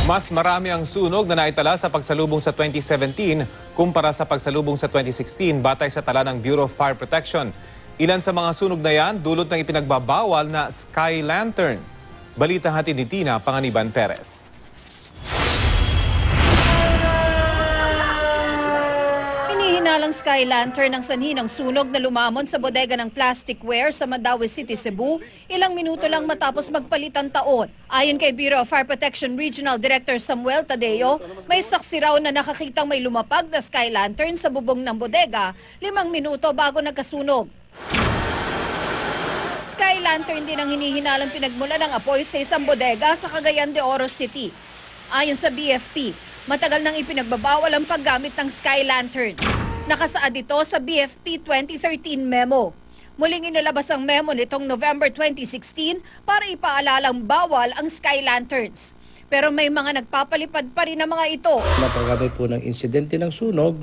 Mas marami ang sunog na naitala sa pagsalubong sa 2017 kumpara sa pagsalubong sa 2016 batay sa tala ng Bureau of Fire Protection. Ilan sa mga sunog na yan dulot ng ipinagbabawal na sky lantern. Balita hatid ni Tina Panganiban Perez. Hinihinalang sky lantern ng sanhi ng sunog na lumamon sa bodega ng plasticware sa Mandaue City, Cebu, ilang minuto lang matapos magpalitan taon. Ayon kay Bureau of Fire Protection Regional Director Samuel Tadeo, may saksi raw na nakakitang may lumapag na sky lantern sa bubong ng bodega 5 minuto bago nagkasunog. Sky lantern din ang hinihinalang pinagmula ng apoy sa isang bodega sa Cagayan de Oro City. Ayon sa BFP, matagal nang ipinagbabawal ang paggamit ng sky lanterns. Nakasaad ito sa BFP 2013 memo. Muling inilabas ang memo nitong November 2016 para ipaalalang bawal ang sky lanterns. Pero may mga nagpapalipad pa rin ng mga ito. Napakarami po ng insidente ng sunog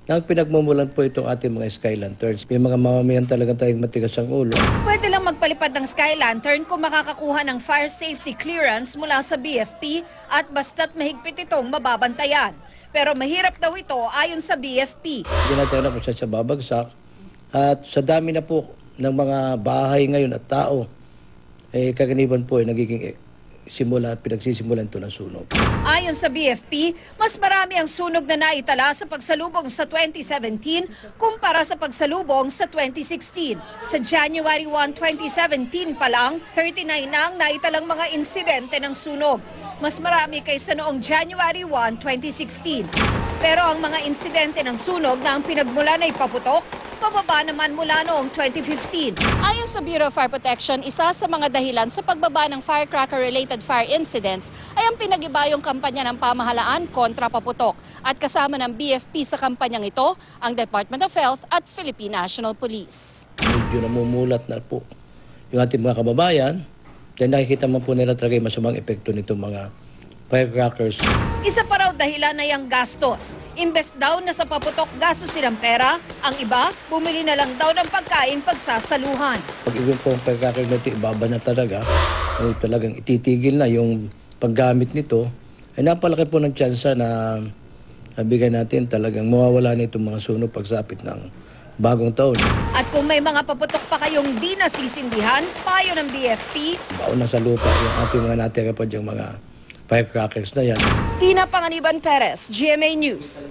na pinagmumulan po itong ating mga sky lanterns. May mga mamamayan talaga tayong matigas ang ulo. Pwede lang magpalipad ng sky lantern kung makakakuha ng fire safety clearance mula sa BFP at basta't mahigpit itong mababantayan. Pero mahirap daw ito ayon sa BFP. Hindi natin alam kung siya babagsak. At sa dami na po ng mga bahay ngayon at tao, kaganiban po ay nagiging pinagsisimulan ito ng sunog. Ayon sa BFP, mas marami ang sunog na naitala sa pagsalubong sa 2017 kumpara sa pagsalubong sa 2016. Sa January 1, 2017 pa lang, 39 na ang naitalang mga insidente ng sunog. Mas marami kaysa noong January 1, 2016. Pero ang mga insidente ng sunog na ang pinagmulan ay paputok, pababa naman mula noong 2015. Ayon sa Bureau of Fire Protection, isa sa mga dahilan sa pagbaba ng firecracker-related fire incidents ay ang pinag-ibayong kampanya ng pamahalaan kontra paputok. At kasama ng BFP sa kampanyang ito, ang Department of Health at Philippine National Police. Medyo namumulat na po yung ating mga kababayan, dahil nakikita mo po nila talaga yung masamang epekto nitong mga firecrackers. Isa pa raw dahilan ay ang gastos. Imbes daw na sa paputok gastos silang pera, ang iba bumili na lang daw ng pagkain pagsasaluhan. Pag ibig po ang firecracker nito, ibaba na talaga, o talagang ititigil na yung paggamit nito, ay napalaki po ng tsansa na bigyan natin talagang mawawala na itong mga sunog pagsapit ng bagong taon. At kung may mga paputok pa kayong di nasisindihan, payo ng BFP, baon na sa lupa yung ating mga natira pa diyang mga firecrackers na yan. Tina Panganiban Perez, GMA News.